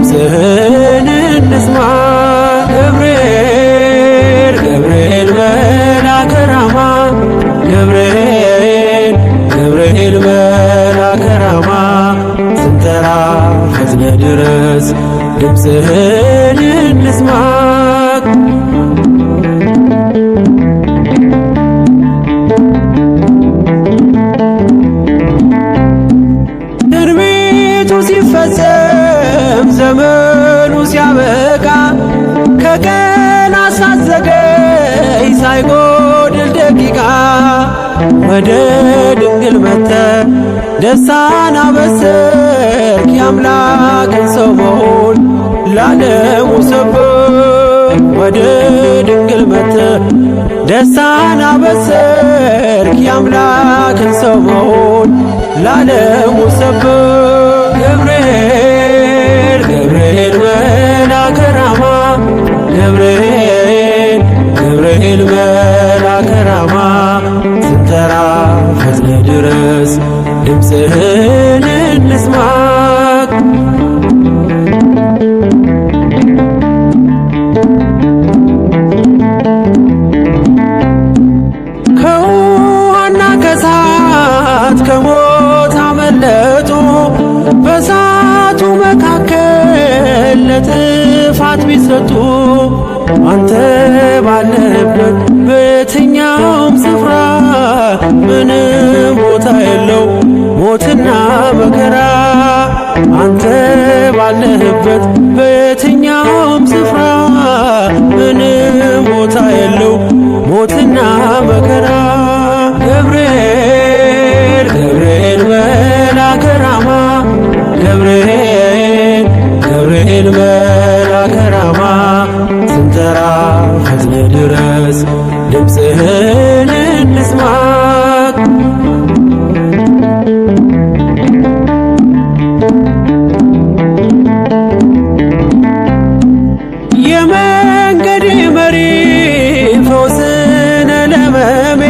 ድምፅህን እንስማ። ገብርኤል ገብርኤል መልአከ ራማ ገብርኤል ገብርኤል መልአከ ራማ ስንጠራ ፈጥነ ድረስ ድምፅህን እንስማ። ትንቢቱ ሲፈጸም ዘመኑ ሲያበቃ ከቀናት ሳትዘገይ ሳይጎድል ደቂቃ ወደ ድንግል መጥተህ ደስታን አበሰርክ። የአምላክን ሰው መሆን ለዓለሙ ሰበክ። ወደ ድንግል መጥተህ ደስታን አበሰርክ። የአምላክን ሰው መሆን ለዓለሙ ሰበክ። ገብርኤል ገብርኤል መልአከ ራማ ገብርኤል ገብርኤል መልአከ ራማ ስንጠራ ፈጥነ ድረስ ድምፅህን እንስማ። ከውሃና ከእሳት ከሞት አመለጡ በእሳቱ መካከል ለጥፋት ቢሰጡ አንተ ባለህበት በየትኛውም ስፍራ ምንም ቦታ የለው ሞትና መከራ። አንተ ባለህበት በየትኛውም ስፍራ ምንም ቦታ የለው ሞትና መከራ። ገብርኤል ገብርኤል መልአከ ራማ ገብርኤል ገብርኤል መልአከ ራማ ስንጠራ ፈጥነ ድረስ ድምፅህን እንስማ። የመንገዴ መሪ ፈውስነ ለሕመሜ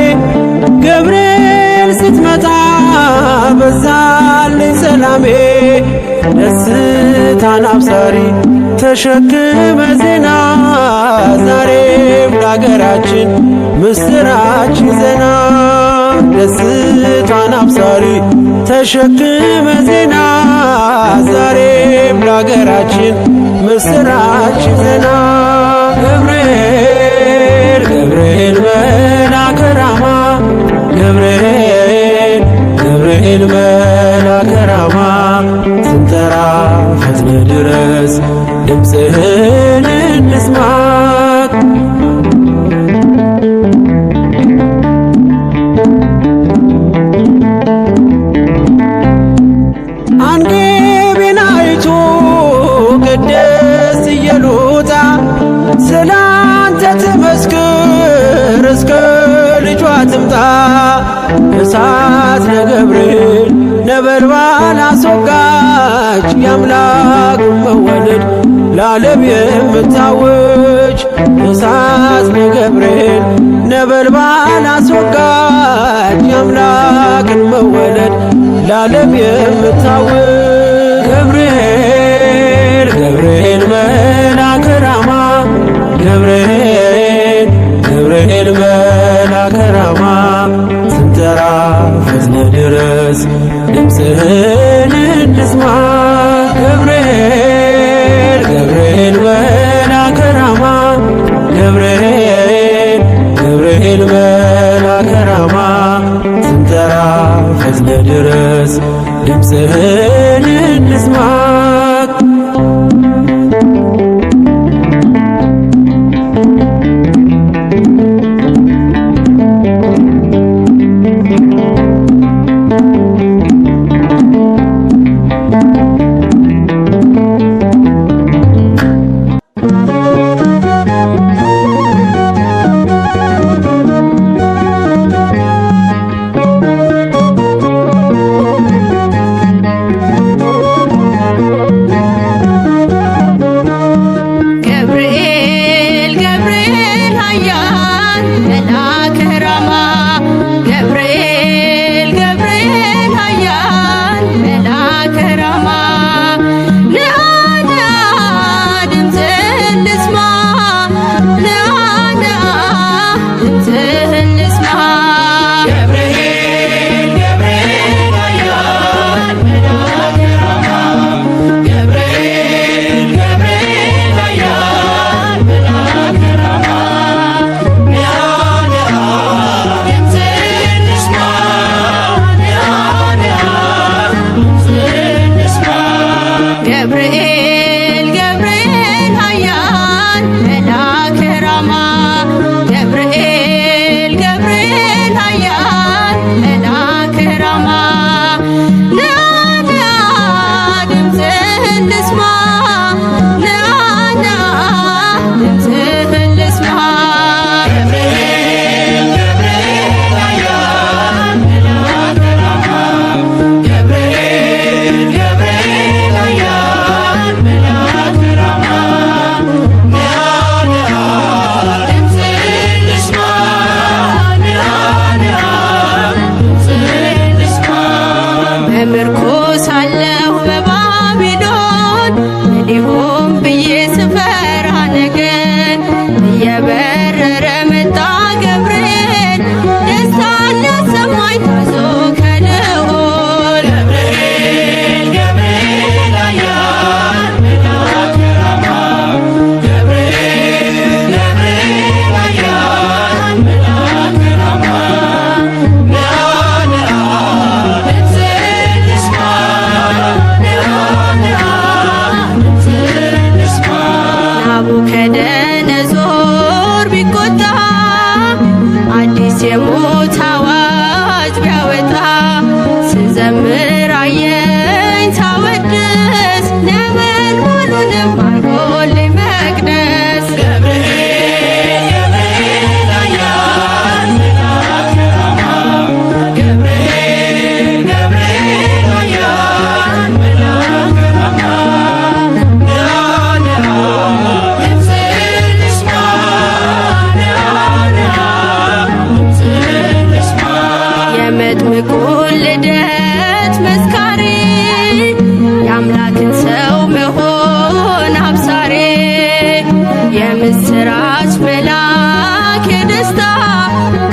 ገብርኤል ስትመጣ በዛልኝ ሰላሜ። ደስታን አብሳሪ ተሸክመ ዜና ዛሬም ለአገራችን ምስራች ዜና። ደስታን አብሳሪ ተሸክመ ዜና ዛሬም ለአገራችን ምስራች ዜና። ገብርኤል ገብርኤል መልአከ ራማ ገብርኤል ገብርኤል መልአከ ራማ ስንጠራ ፈጥነ ድረስ ድምፅህን እንስማ። አንጌቤን አይቶ ቅድስት ኢየሉጣ ስላንተ ትመስክር እስከ ልጇ ትምጣ። እሳት ነገብርኤል ነበልባል አስወጋች የአምላክ መወለድ ለዓለም የምታወጅ። እሳት ነገብርኤል ነበልባል አስወጋች የአምላክን መወለድ ለዓለም የምታወጅ። ገብርኤል ገብርኤል መልአከ ራማ ገብርኤል ገብርኤል መልአከ ራማ ስንጠራ ፈጥነ ድረስ ድምፅህን እንስማ። ገብርኤል ገብርኤል መልአከ ራማ ገብርኤል ገብርኤል መልአከ ራማ ስንጠራ ፈጥነ ድረስ ድምፅህን እንስማ።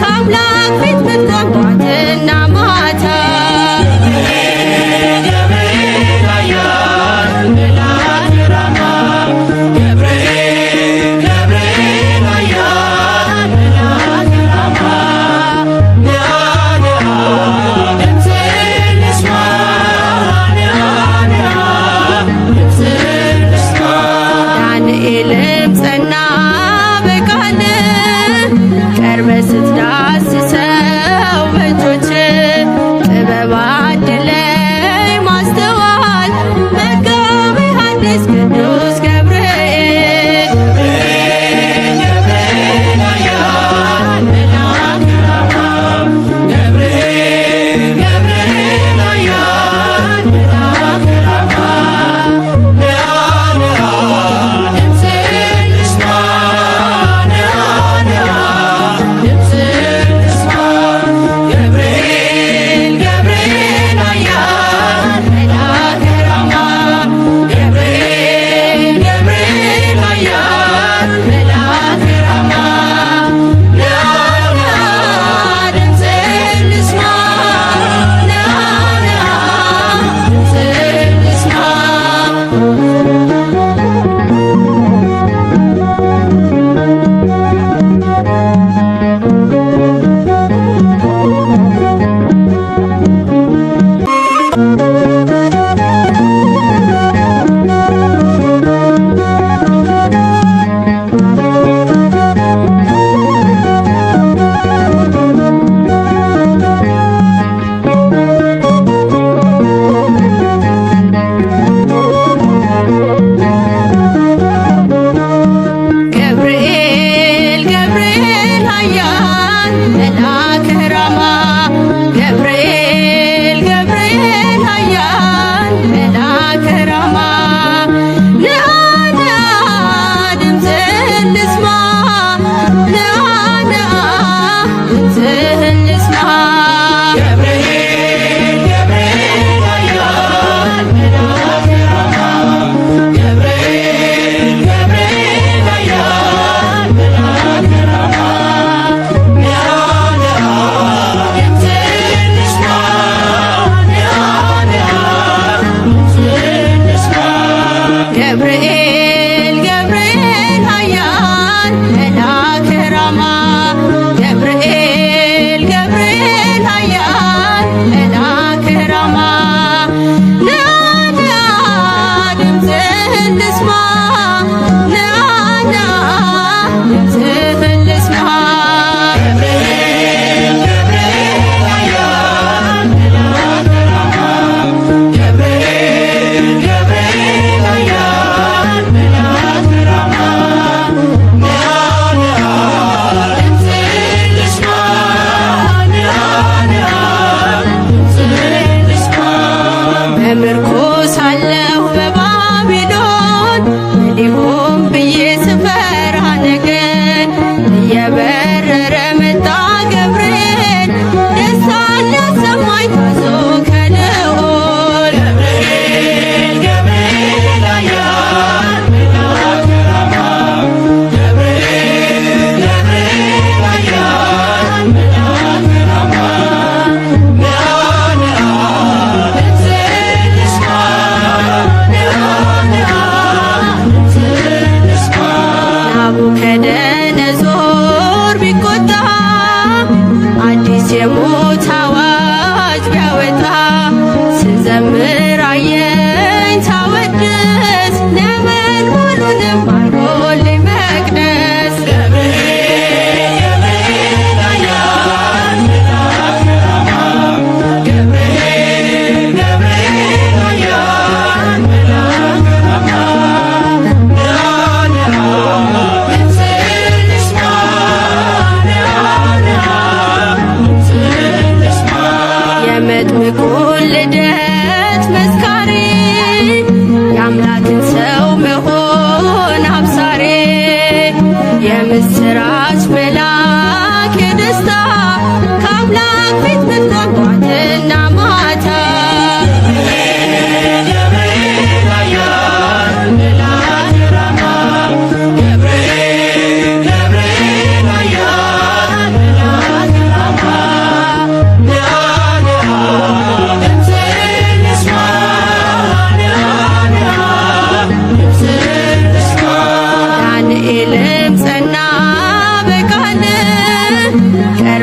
ከአምላክ ፊት ምትቆም ጧትና ማታ ዳንኤልም ጸና በቃል ቀርበ ስትዳስሰው በእጆች ጥበብ አድለይ ማስተዋል መጋቤ ሐዲስ ቅዱስ ገብርኤል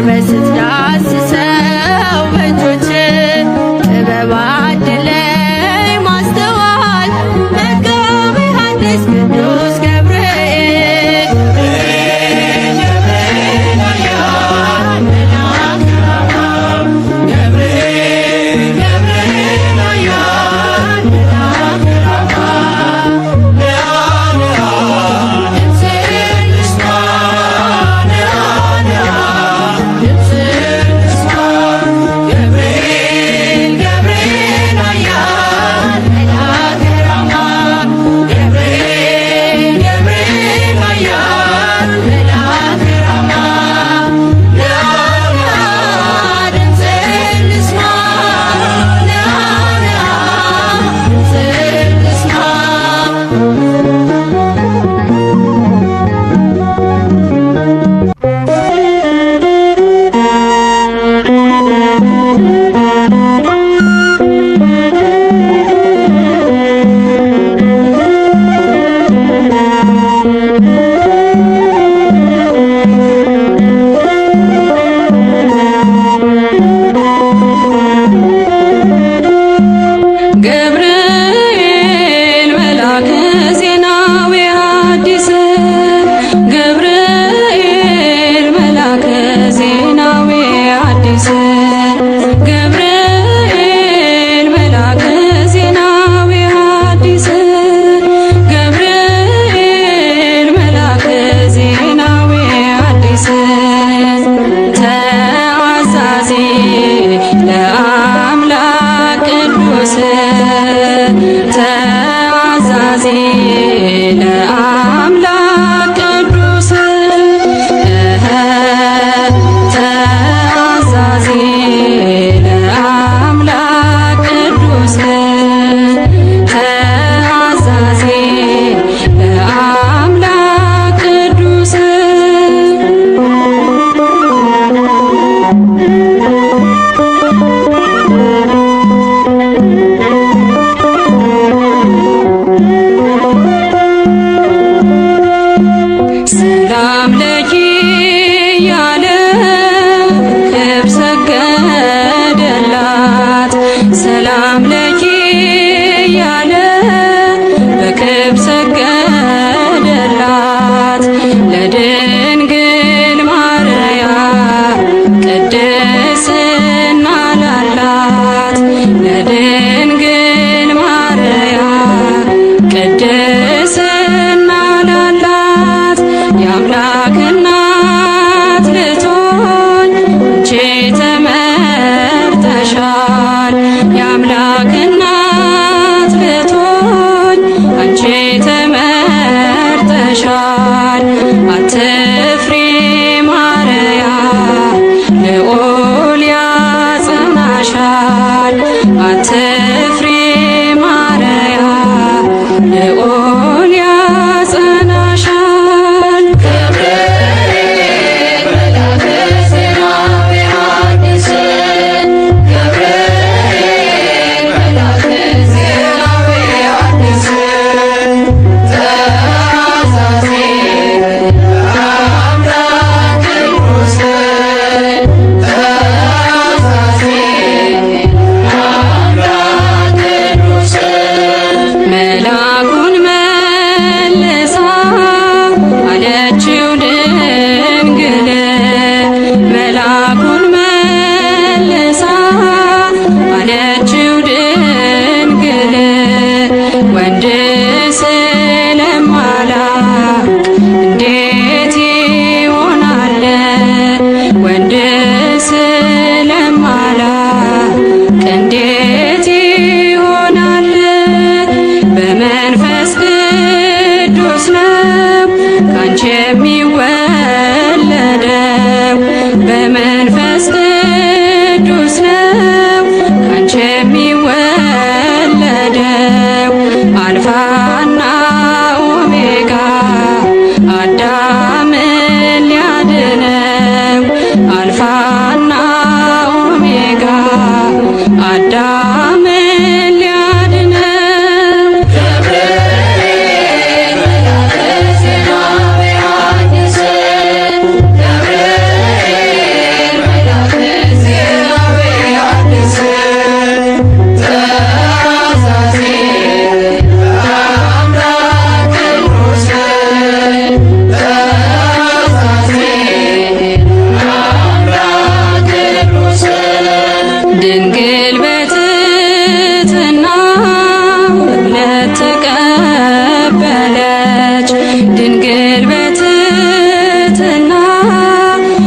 ውበት ስትዳስሰው በእጆች ጥበብ አድለኝ ማስተዋል መጋቤ ሐዲስ ቅዱስ ገብርኤል ድንግል በትሕትና እምነት ተቀበለች። ድንግል በትሕትና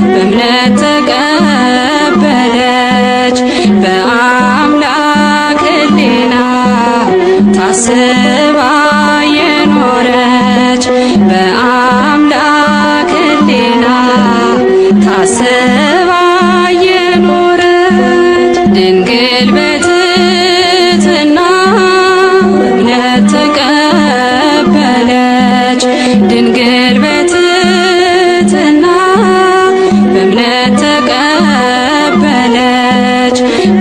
በእምነት ተቀበለች። በአምላክ ሕሊና ታስባ የኖረች በአምላክ ሕሊና ታስባ የኖረች ድንግል በትሕትና እምነት ተቀበለች። ድንግል በትሕትና በእምነት ተቀበለች።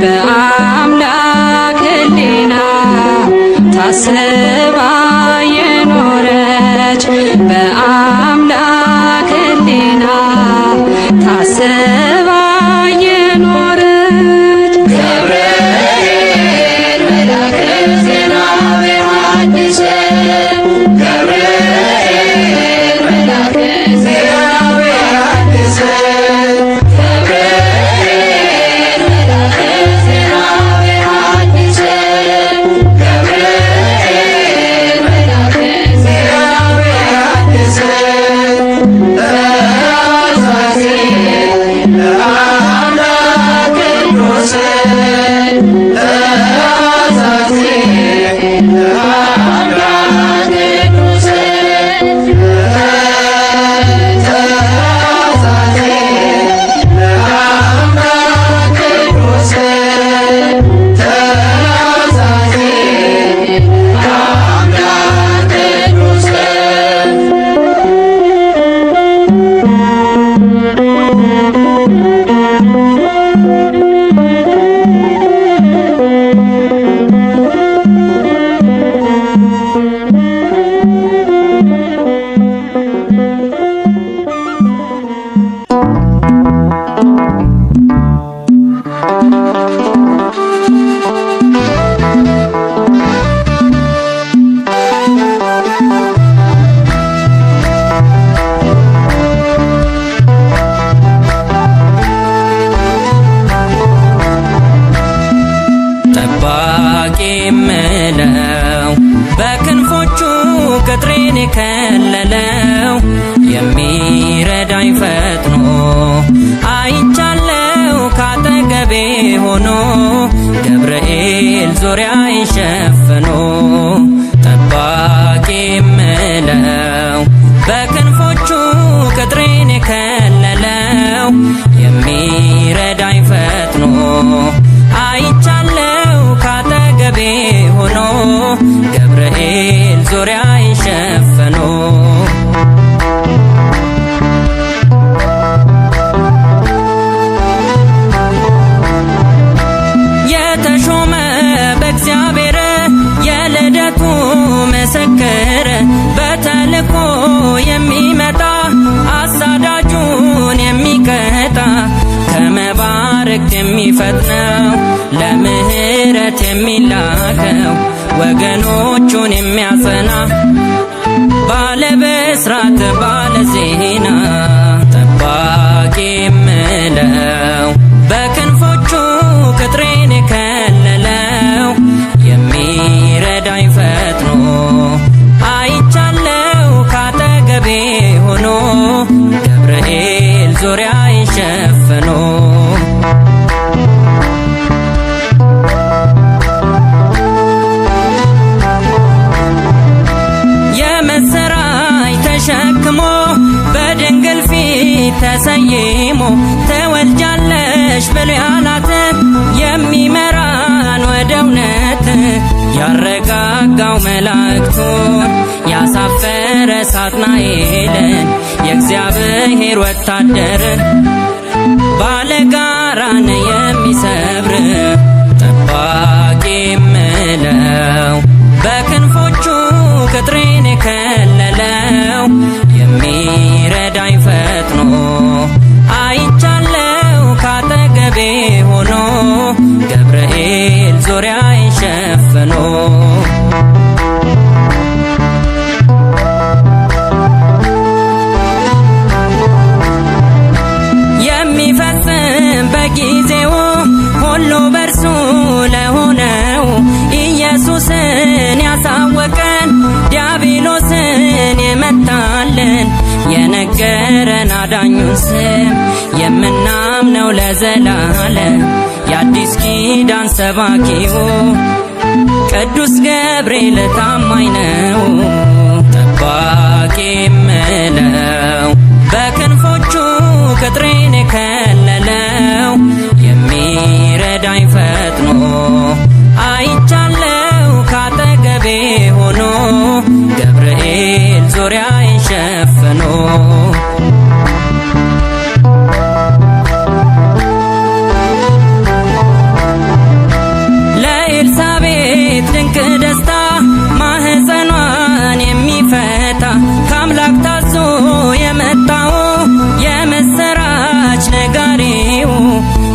በአምላክ ሕሊና ታስባ የኖረች በአምላክ ሕሊና ታስባ የኖረች ገብርኤል መልአከ ዜናዊ ሐዲስ ገብርኤል መልአከ ዜናዊ ሐዲስ ገብርኤል መልአከ ዜናዊ ሐዲስ ገብርኤል መልአከ ዜናዊ ሐዲስ ተሳሲ ለአምላክ ቅዱስ ተሳሲ ለአምላክ ቅዱስ ተሳሲ ለአምላክ ቅዱስ ተሳሲ ለአምላክ ቅዱስ ጠባቂ የምለው በክንፎቹ ቅጥሬን የከለለው የሚረዳኝ ፈጥኖ አይቻለው ካጠገቤ ሆኖ ገብርኤል ዙሪያዬን ሸፍኖ ጠባቂ የምለው በክንፎቹ ቅጥሬን የከለለው የሚረዳኝ ፈጥኖ አይቻለው ካጠገቤ ሆኖ ገብርኤል ዙሪያዬን ሸፍኖ የተሾመ በእግዚአብሔር የልደቱ ምስክር በተልኮ የሚመጣ አሳዳጁን የሚቀጣ ከመባረክ የሚፈጥነው ለምህረት የሚላከው ወገኖቹን የሚያጸና ባለ ብስራት ባለ ዜና ጠባቂ የምለው በክንፎቹ ቅጥሬን የከለለው የሚረዳኝ ፈጥኖ አይቻለው ካጠገቤ ሆኖ ገብርኤል ዙሪያዬን ሸፍኖ የመሰራይ ተሸክሞ በድንግል ፊት ተሰይሞ ተወልጃለሽ ብሎ ያላት የሚመራን ወደ እውነት ያረጋጋው መላእክቱን ያሳፈረ ሳጥናኤልን የእግዚአብሔር ወታደር ባለጋራን የሚሰብር ጠባቂ የምለው በክንፎቹ ቅጥሬን የከለለው የሚረዳኝ ፈጥኖ አይቻለው ካጠገቤ ሆኖ ገብርኤል ዙሪያዬን ሸፍኖ የሚፈጽም በጊዜው ሁሉ በርሱ ኢየሱስን ያሳወቀን ዲያብሎስን የመታልን የነገረን አዳኙን ስም የምናምነው ለዘላለም የአዲስ ኪዳን ሰባኪው ቅዱስ ገብርኤል ታማኝ ነው ጠባቂ ምለው በክንፎቹ ቅጥሬን የከለለው የሚረዳኝ ፈጥኖ አይቻለው ካጠገቤ ሆኖ ገብርኤል ዙሪያዬን ሸፍኖ ለኤልሳቤጥ ድንቅ ደስታ ማህፀኗን የሚፈታ ከአምላክ ታዞ የመጣው የምስራች ነጋሪው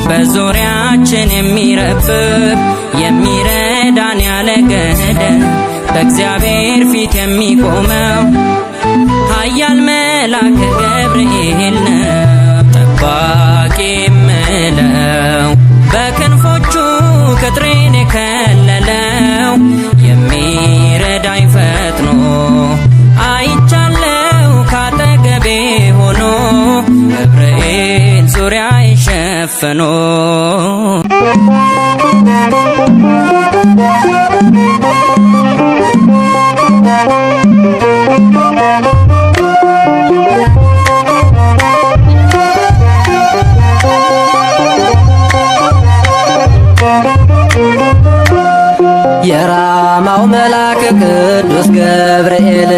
በዙሪያችን የሚረብብ የሚረዳን ያለ ገደብ በእግዚአብሔር ፊት የሚቆመው ኃያል መልአክ ገብርኤል ነው ጠባቂ ምለው በክንፎቹ ቅጥሬን የከለለው የሚረዳኝ ፈጥኖ አይቻለው ካጠገቤ ሆኖ ገብርኤል ዙሪያዬን ሸፍኖ የራማው መልአክ ቅዱስ ገብርኤል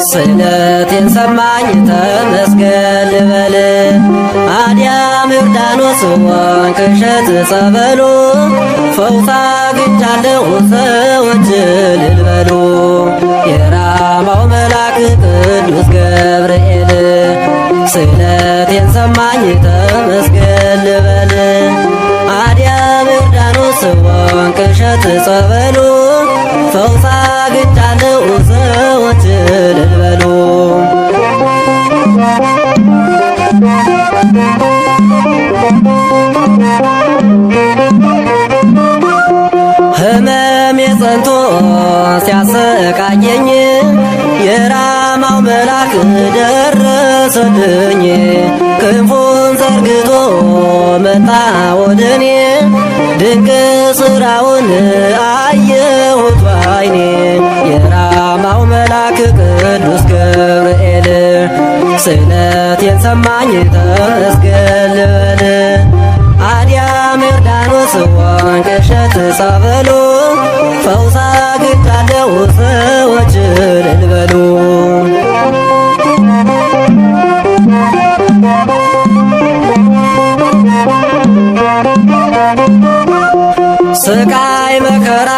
ስለቴን ሰማኝ ተመስገን ልበል። አዲያም ዮርዳኖስ ወንቅ እሸት ጸበሉ ፈውስ አግኝቻለሁ ሰዎች እልል በሉ። የራማው መልአክ ቅዱስ ገብርኤል ስለቴን ሰማኝ ተመስገን ልበል። አዲያም ዮርዳኖስ ወንቅ እሸት ጸበሉ ፈውስ አግኝቻለሁ ሰዎች እልል በሉ። ሕመሜ ጸንቶ ሲያሰቃየኝ የራማው መልአክ ደረሰልኝ። ክንፉን ዘርግቶ መጣ ወደኔ ድንቅ ሥራውን አየሁት ባይኔ። የራማው መልአክ ቅዱስ ገብርኤል ስለቴን ሰማኝ ተመስገን ልበል። አዲያም ዮርዳኖስ ወንቅ እሸት ጸበሉ ፈውስ አግኝቻለሁ ሰዎች እልል በሉ። ስቃይ መከራ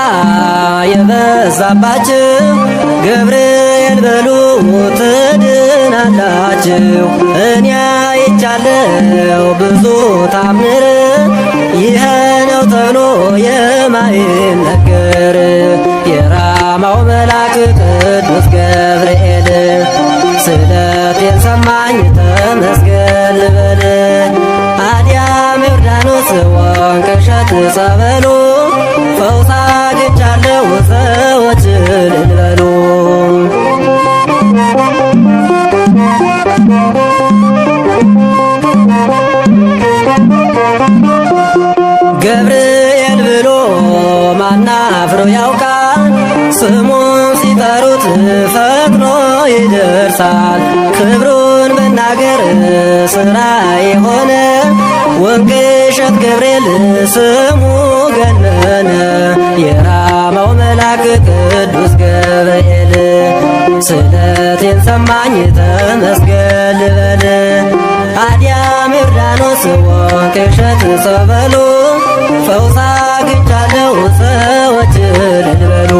የበዛባችሁ ገብርኤል በሉ ትድናላችሁ። እኔ አይቻለሁ ብዙ ታምር ይሄ ነው ተብሎ የማይነገር። የራማው መልአክ ቅዱስ ገብርኤል ስለቴን ሰማኝ ተመስገን ልበል። አዲያም ዮርዳኖስ ወንቅ እሸት ጸበሉ ፈውስ አግኝቻለሁ ሰዎች እልል በሉ። ገብርኤል ብሎ ማናፍሮ ያውቃል፣ ስሙን ሲጠሩት ፈጥኖ ይደርሳል። ክብሩን መናገር ሥራ የሆነ ወንቅ እሸት ገብርኤል ስሙ ገነነ። የራማው መልአክ ቅዱስ ገብርኤል ስለቴን ሰማኝ ተመስገን ልበል። አዲያም ዮርዳኖስ ወንቅ እሸት ጸበሉ ፈውስ አግኝቻለሁ ሰዎች እልል በሉ።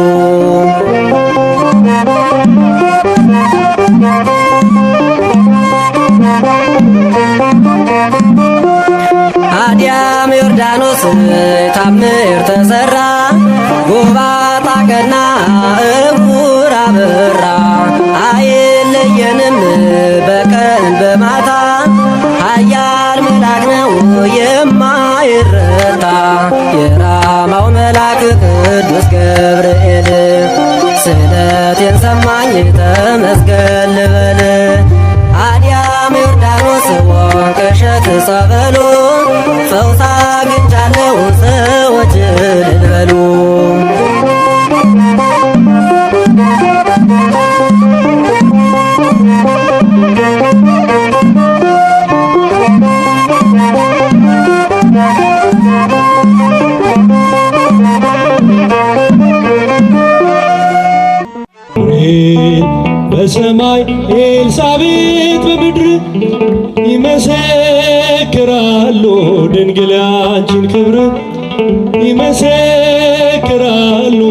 አዲያም ዮርዳኖስ ታምር ተሰራ፣ ጎባጣ ቀና እውር አበራ። አይለየንም በቀን በማታ ኃያል መልአክ ነው የማይረታ። የራማው መልአክ ቅዱስ ገብርኤል ስለቴን ሰማኝ ተመስገን ልበል። አዲያም ዮርዳኖስ ወንቅ እሸት ጸበሉ ፈውስ አግኝቻለሁ ሰዎች እልል በሉ። በሰማይ ኤልሳቤጥ በምድር ይመሰክራሉ ድንግል ያንቺን ክብር ይመሰክራሉ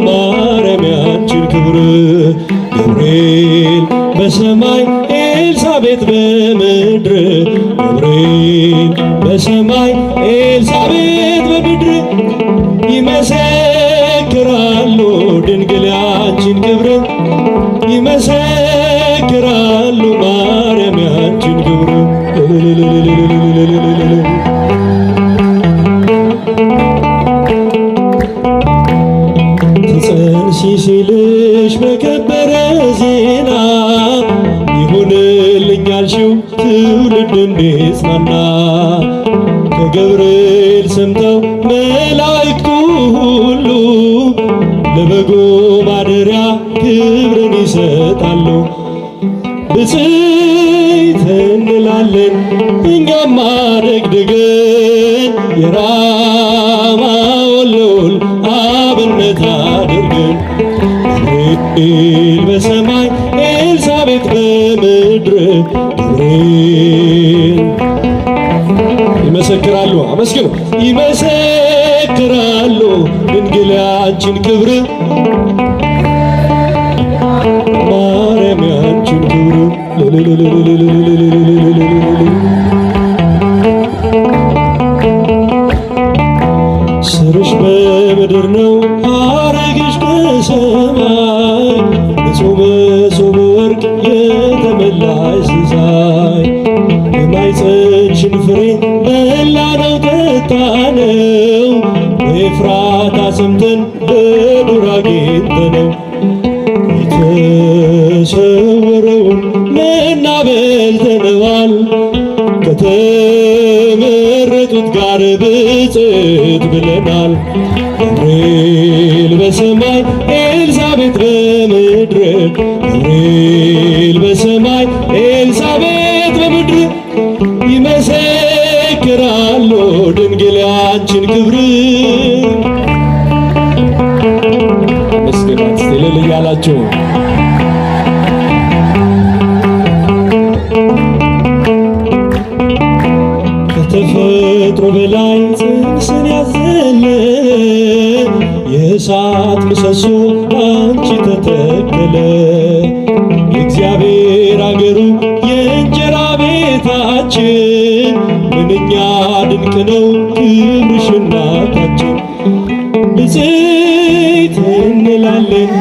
ማርያም ያንቺን ክብር። ገብርኤል በሰማይ ኤልሳቤጥ በምድር ገብርኤል በሰማይ ኤልሳቤጥ በምድር ይመሰክራሉ ድንግል ያንቺን ክብር ይመሰክራሉ ማርያም ያንቺን ክብር። ትጸንሺ ሲልሽ በከበረ ዜና ይሁንልኝ ያልሽው ትውልድ እንዲጽናና ከገብርኤል ሰምተው መላእክቱ ሁሉ ለበጉ ማደሪያ ክብርን ይሰጣሉ። ብፅዕት እንላለን እኛም አደግድገን የራማውን ልዑል አብነት አድርገን። ገብርኤል በሰማይ ኤልሳቤጥ በምድር ገብርኤል ይመሰክራሉ። አመስግኑ። ይመሰክራሉ ድንግል ያንቺን ክብር ማርያም ያንቺን ክብር። ስርሽ በምድር ነው ሐረግሽ ከሰማይ ንጹሕ መሶበ ወርቅ የተመላሽ ሲሳይ የማኅፀንሽን ፍሬ በላነው ጠጣነው በኤፍራታ ሰምተን በዱር አግኝተነው የተሰወረውን መና በልተነዋል ከተመረጡት ጋር ብፅዕት ብለናል። ገብርኤል በሰማይ ኤልሳቤጥ በምድር ገብርኤል በሰማይ ኤልሳቤጥ በምድር ይመሰክራሉ ድንግል ያንቺን ክብር። መስገናት እልል እያላችሁ ከተፈጥሮ በላይ ጽንስን ያዘለ የእሳት ምሰሶ አንቺ ተተከለ። የእግዚአብሔር አገሩ የእንጀራ ቤታችን ምንኛ ድንቅ ነው ክብርሽ እናታችን። ብፅዕት እንላለን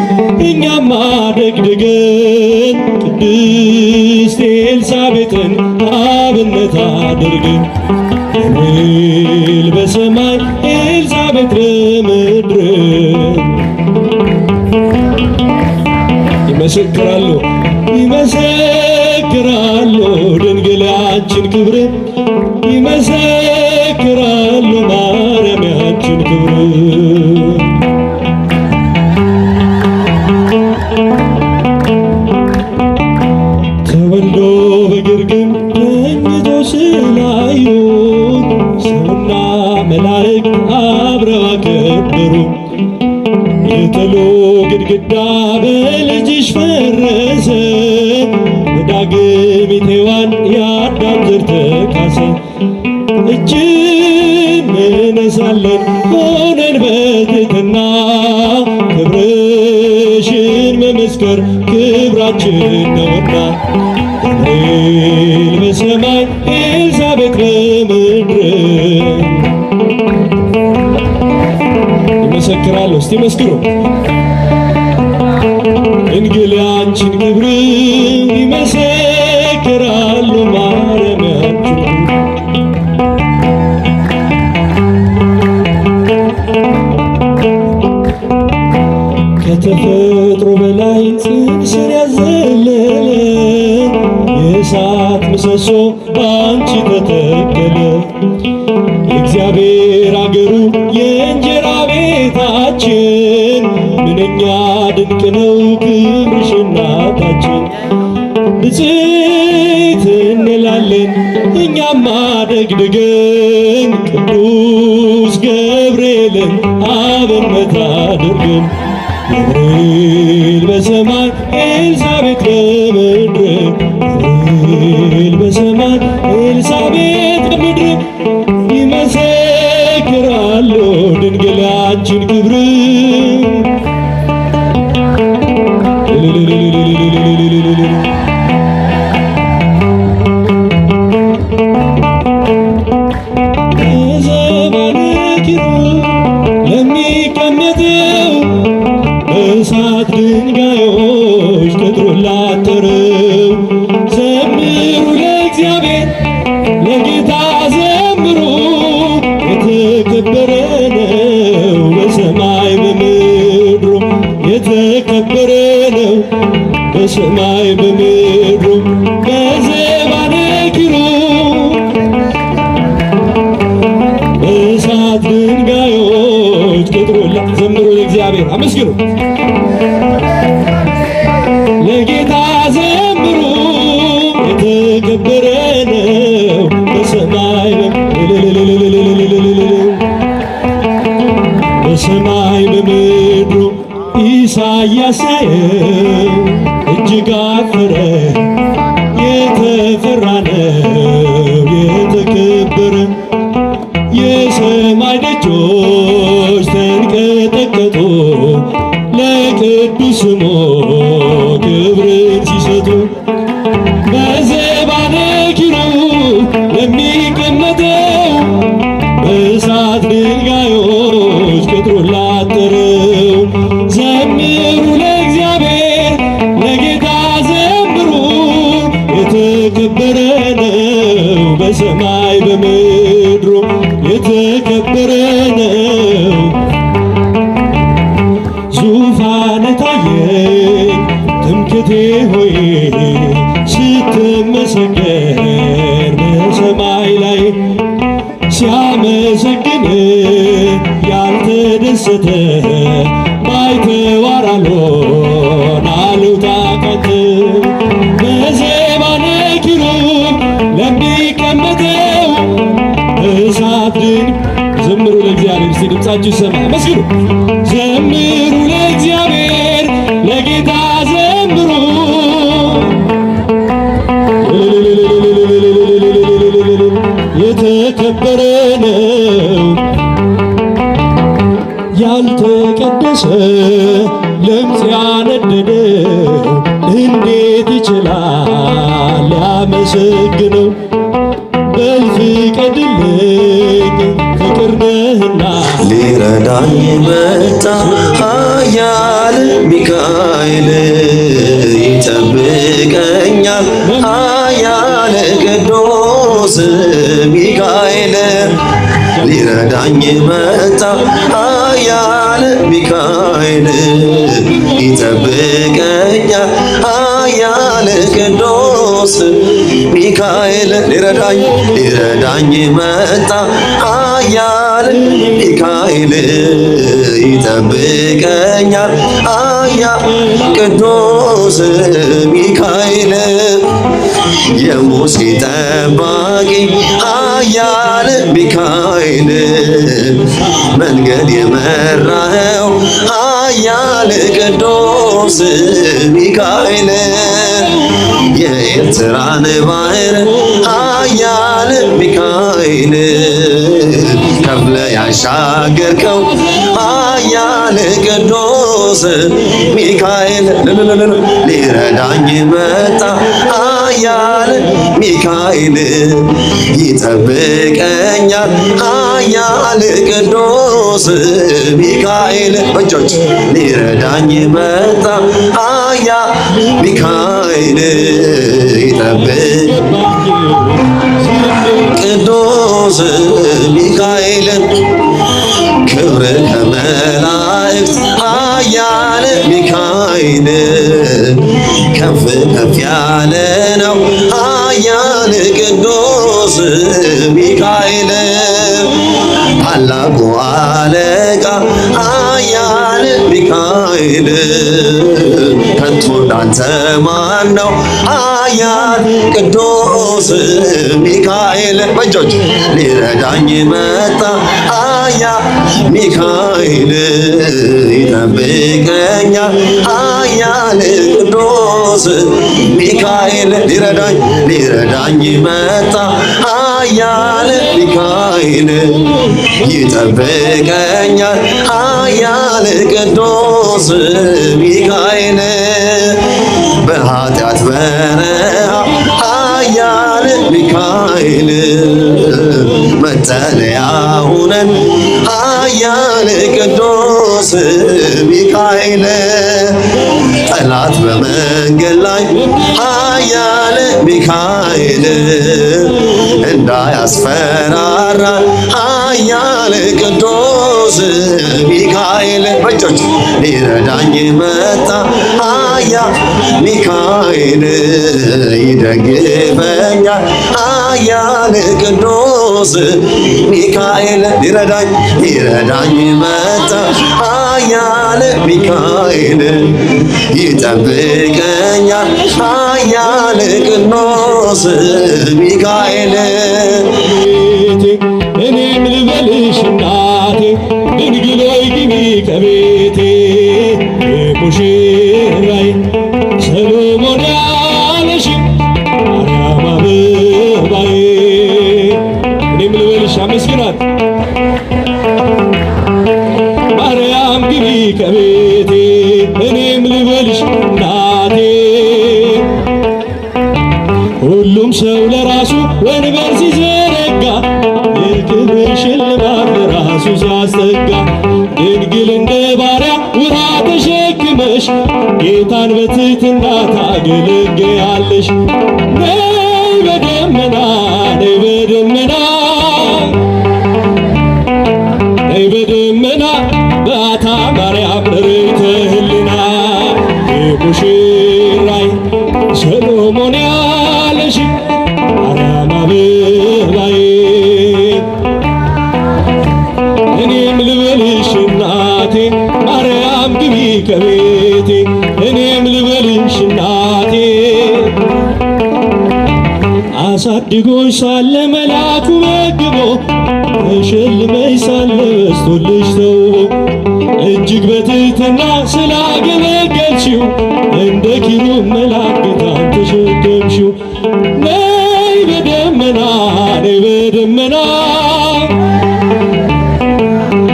እኛም አደግድገን ቅድስት ኤልሳቤጥን አብነት አድርገን። ገብርኤል በሰማይ ኤልሳቤጥ በምድር ይመሰክራሉ ይመሰክራሉ ድንግል ያንቺን ክብር ይመሰክራሉ ማርያም ያንቺን ክብር። ተወልዶ በግርግም ተኝቶ ስላዩት ሰውና መላእክት አብረው አከበሩ። የጥሉ ግድግዳ በልጅሽ ፈረሰ በዳግሚት ሔዋን የአዳም ዘር ተካሰ። እጅ እንነሳለን ሆነን በትሕትና ክብርሽን መመስከር ክብራችን ነውና። ገብርኤል በሰማይ ኤልሳቤጥ በምድር ይመሰክራሉ። እስቲ መስክሩ። ድንግል ያንቺን ክብር ይመሰክራሉ ማርያም ያንቺን ክብር። ከተፈጥሮ በላይ ጽንስን ያዘለለ የእሳት ምሰሶ ባንቺ ተተከለ። የእግዚአብሔር አገሩ የእንጀራ ቤታችን ምንኛ ድንቅ ነው ክብርሽ እናታችን። ብፅዕት እንላለን እኛም አደግድገን ቅዱስ ገብርኤልን አብነት አድርገን። ገብርኤል በሰማይ ኤልሳቤጥ በምድር ገብርኤል በሰማይ ኤልሳቤጥ በምድር ይመሰክራሉ ድንግል አንቺን ክብር። ለሚቀመጠው በእሳት ድንጋዮች ቅጥሩን ላጠረው ዘምሩ ለእግዚአብሔር ለጌታ ዘምሩ። የተከበረ ነው በሰማይ በምድሩ የተከበረ ነው በሰማይ በምድሩ በዘባነ ኪሩብ በእሳት ድንጋዮች ቅጥሩን ዘምሩ ለእግዚአብሔር አመስግኑ ለጌታ ዘምሩ። የተከበረ ነው በሰማይ በሰማይ በምድሩ ኢሳይያስ ያየው እጅግ አፈረ። የተፈራ ነው የተከበረ የሰማይ ደጆች ተንቀጠቀጡ ለቅዱስ ስሙ ክብርን ሲሰጡ። በዘባነ ኪሩብ ለሚቀመጠው በእሳት ድንጋዮች ቅጥሩን ላጠረው ዘምሩ ለእግዚአብሔር ለጌታ ዘምሩ። የተከበረ ነው በሰማይ በምድሩ የተከበረ ነው። ዙፋን ታየኝ ትምክህቴ ሆይ ስትመሰገን በሰማይ ላይ ሲያመሰግን ያልተደሰተ ባይተዋር አልሆን አልውጣ ካንተ። በዘባነ ኪሩብ ለሚቀመጠው እሳት ድንቅ ዘምሩ ለእግዚአብሔር። እስቲ ድምፃችሁ ይሰማ መስግኑ። ዘምሩ ለእግዚአብሔር ለጌታ ዘምሩ። የተከበረ ነው ያልተቀደሰ ለምጽ ያነደደው እንዴት ይችላል ሊያመሰግነው? በል ፍቀድልኝ ፍቅር ነህና ሊረዳኝ መጣ ኃያል ሚካኤል ይጠብቀኛል። ኃያል ቅዱስ ሚካኤል ሊረዳኝ መጣ ኃያል ሚካኤል ይጠብቀኛል። ኃያል ቅዱስ ሚካኤል ሊረዳኝ መጣ ኃያል ሚካኤል ይጠብቀኛል። ኃያል ቅዱስ ሚካኤል የሙሴ ጠባቂ ኃያል ሚካኤል መንገድ የመራኸው ኃያል ቅዱስ ሚካኤል የኤርትራን ባህር ኃያል ሚካኤል ከፍለ ያሻገርከው ኃያል ቅዱስ ሚካኤል ሊረዳኝ መጣ ኃያል ሚካኤል ይጠብቀኛል። ኃያል ቅዱስ ሚካኤል እጆች ሊረዳኝ መጣ ኃያል ሚካኤል ይጠብቅ ቅዱስ ሚካኤልን ክብር ከመላእክት ኃያል ታላቁ አለቃ ኃያል ሚካኤል ከቶ እንዳንተ ማን ነው ኃያል ቅዱስ ሚካኤል በእጆች ሊረዳኝ መጣ ኃያል ሚካኤል ይጠብቀኛል ኃያል ቅዱስ ሚካኤል ሊረዳኝ መጣ ኃያል ሚካኤል ይጠብቀኛል ኃያል ቅዱስ ሚካኤል በኃጢአት በረሃ ኃያል ሚካኤል መጠለያ ሁነን ኃያል ቅዱስ ሚካኤል ጠላት በመንገድ ላይ ኃያል ሚካኤል እንዳያስፈራራን ኃያል ቅዱስ ሚካኤል በእጆች ሊረዳኝ መጣ ኃያል ሚካኤል ይደግፈኛል ኃያል ቅዱስ ሚካኤል ሊረዳኝ መጣ ኃያል ሚካኤል ይጠብቀኛል ኃያል ቅዱስ ሚካኤል እኔም ልበልሽ እናቴ ድንግል ሆይ ግቢ ከቤቴ ሙሽራዬ ሰሎሞን ያለሽ ማርያም አበባዬ እኔም ልበልሽ አመስግናት ማርያም ግቢ ከቤቴ እኔም ልበልሽ እናቴ ሁሉም ሰው ለራሱ ወንበር ሲዘረጋ የክብር ሽልማት ለራሱ ሲያስጠጋ ድንግል እንደ ባሪያ ውሃ ተሸክመሽ ጌታን በትሕትና ታገለግያለሽ። ነይ በደመና ነይ በደመና ነይ በደመና በዓታ ማርያም ርዕይተ ህሊና ሙሽራዬ ሰሎሞን ያለሽ ማርያም አበባዬ እኔም ልበልሽ እናቴ ማርያም ግቢ ከቤቴ እኔም ልበልሽ እናቴ አሳድጎሽ ሳለ መልአኩ መግቦ ተሸልመሽ ሳለ በስቶልሽ ተውቦ እጅግ በትሕትና ስላገለገልሽው እንደ ኪሩብ መልአክ ጌታን ተሸከምሽው። ነይ በደመና ነይ በደመና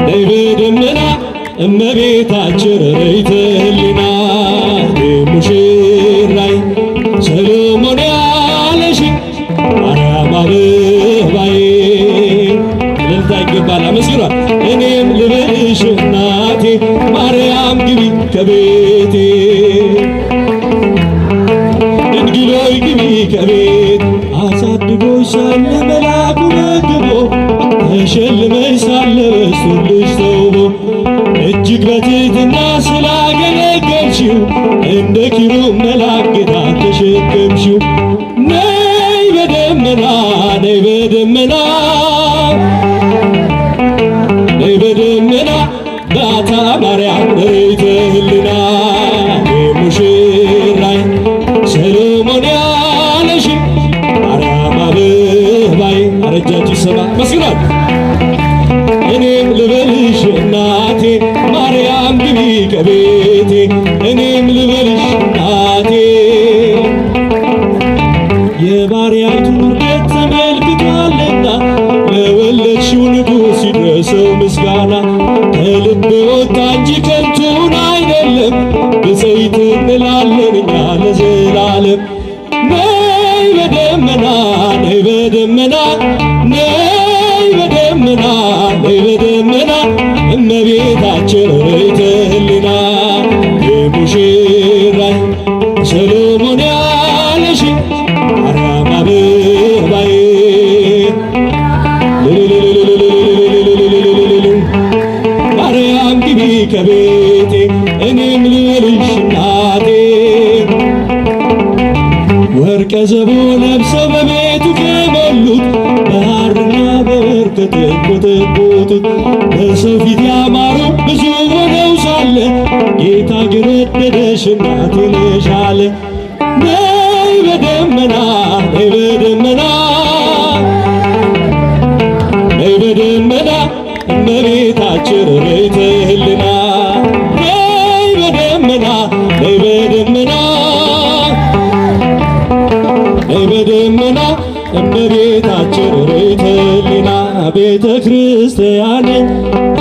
ነይ በደመና እመቤታችን ርዕይተ ህሊና ሙሽራዬ ሰሎሞን ያለሽ ማርያም አበባዬ እልልታ ይገባል። አመስግኗል። እኔም ልበልሽ እናቴ ማርያም ግቢ ከቤቴ ድንግል ሆይ ግቢ ከቤት አሳድጎሽ ሳለ መልአኩ መግቦ ተሸልመሽ ሳለ በስቶልሽ ተውቦ እጅግ በትሕትና ስላገለገልሽው እንደ ኪሩብ መልአክ ጌታን ተሸከምሽው። ነይ በደመና ነይ በደመና ነይ በደመና በዓታ ማርያም ርዕይተ ህሊና ሙሽራዬ ሰሎሞን ያለሽ ማርያም አበባዬ አረጃችሁ ይሰማ መስግናት እኔም ልበልሽ እናቴ ማርያም ግቢ ከቤቴ እኔም ልበልሽ እናቴ የባሪያይቱን ውርደት ተመልክቷልና ለወለድሽው ንጉሥ ይድረሰው ምስጋና ከልብ ወጣ እንጂ ከንቱን አይደለም ብፅዕት እንላለን እኛ ለዘላለም። ነይ በደመና ነይ በደመና ነይ በደመና ነይ በደመና እመቤታችን ርዕይተ ህሊና ሙሽራዬ ሰሎሞን ያለሽ ማርያም አበባዬ ማርያም ግቢ ከቤቴ እኔም ልበልሽ እናቴ ወርቀ ዘቦ ለብሰው በቤቱ ከሞሉት በሐርና በወርቅ ከተንቆጠቆጡት የሮጡት በሰው ፊት ያማሩ ብዙ ሆነው ሳለ ጌታ ግን ወደደሽ እናቴ ነሽ አለ። ነይ በደመና ነይ በደመና ነይ በደመና እመቤታችን ርይተ ህልና ነይ በደመና ነይ በደመና ነይ በደመና እመቤታችን ርይተ ህልና ቤተ ክርስቲያንን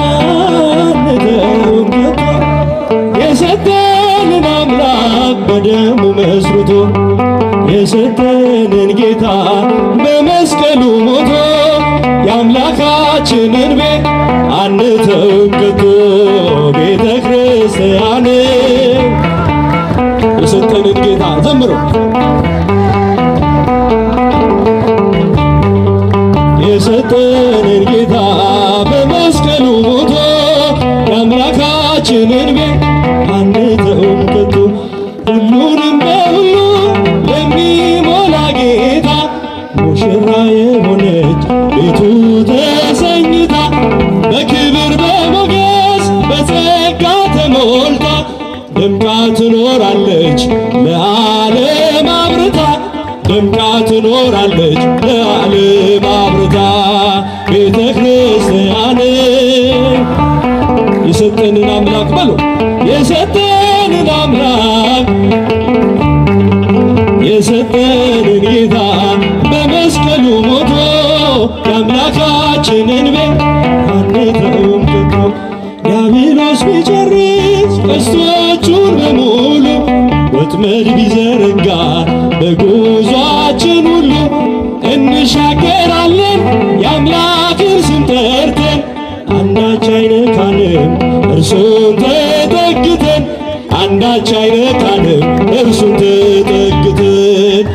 አንተውም ከቶ የሰጠንን አምላክ በደሙ መስርቶ የሰጠንን ጌታ በመስቀሉ ሞቶ የአምላካችንን ቤት አንተውም ከቶ ቤተ ክርስቲያንን የሰጠንን ጌታ ዘምሮ የሰጠንን ጌታ በመስቀሉ ሞቶ የአምላካችንን ቤት አንተውም ከቶ ሁሉንም በሁሉ ለሚሞላ ጌታ ሙሽራ የሆነች ቤቱ ተሰኝታ በክብር በሞገስ በጸጋ ተሞልታ ደምቃ ትኖራለች ለዓለም አብርታ ደምቃ ትኖራለች ለዓለም አብርታ ቤተ ክርስቲያን የሰጠንን አምላክ በሉ የሰጠንን አምላክ የሰጠንን ጌታ በመስቀሉ ሞቶ የአምላካችንን ቤት አንተውም ከቶ ዲያብሎስ ቢጨርስ ቀስቶቹን በሙሉ ወጥመድ ቢዘረጋ በጉዟችን ሁሉ እንሻገራለን የአምላክን ስም ጠርተን አንዳች አይነካንም እርሱን ተጠግተን አንዳች አይነካንም እርሱን ተጠግተን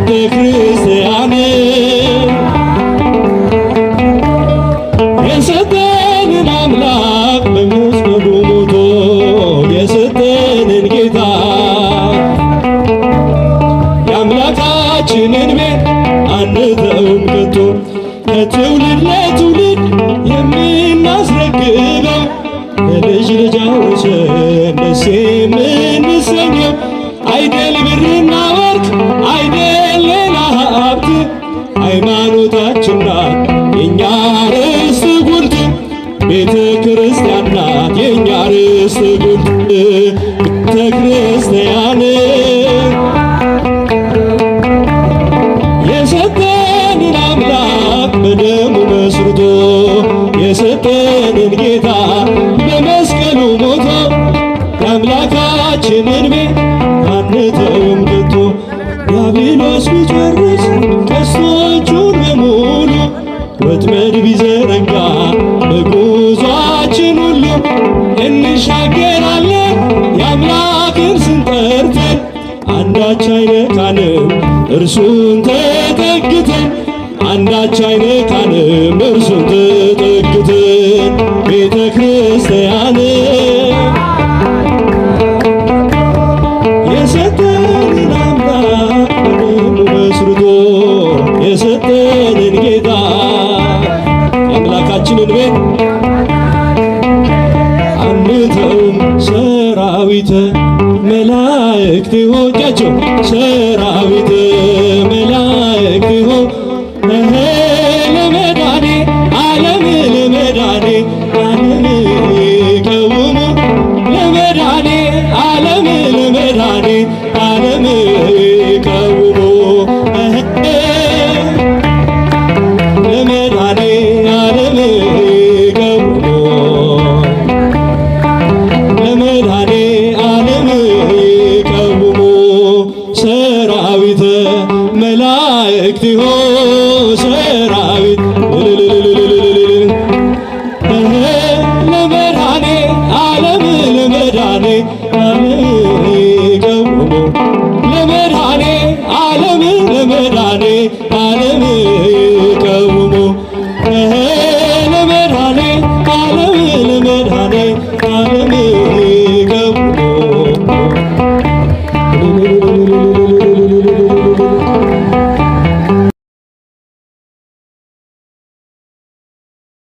ቤተ ክርስቲያን የሰጠንን አምላክ በመስቀሉ ሞቶ የሰጠንን ጌታ የአምላካችንን ቤት አንተውም ከቶ ከትውልድ ለትውልድ የምናስረክበው ለልጅ ልጅ አውርሰን ደስ የምንሰኘው አይደል ብርና ወርቅ አይደል ሌላ ሀብት ሃይማኖታችን ናት የእኛ ርስት ጉልት ቤተ ክርስቲያን ናት የእኛ ርስት ጉልት ቤተ ክርስቲያን የሰጠንን አምላክ በደሙ መስርቶ የሰጠንን ጌታ በመስቀሉ ሞቶ የአምላካችንን ቤት አንተውም ከቶ ዲያብሎስ ቢጨርስ ቀስቶቹን በሙሉ ወጥመድ ቢዘረጋ በጉዟችን ሁሉ እንሻገራለን የአምላክን ስም ጠርተን አንዳች አይነካንም እርሱን ተጠግተን አንዳች አይነካንም እርሱን ተጠግተን ቤተ ክርስቲያን የሰጠንን አምላክ በደሙ መስርቶ የሰጠንን ጌታ የአምላካችንን ቤት አንተውም ሰራዊተ መላእክት ሆጃቸው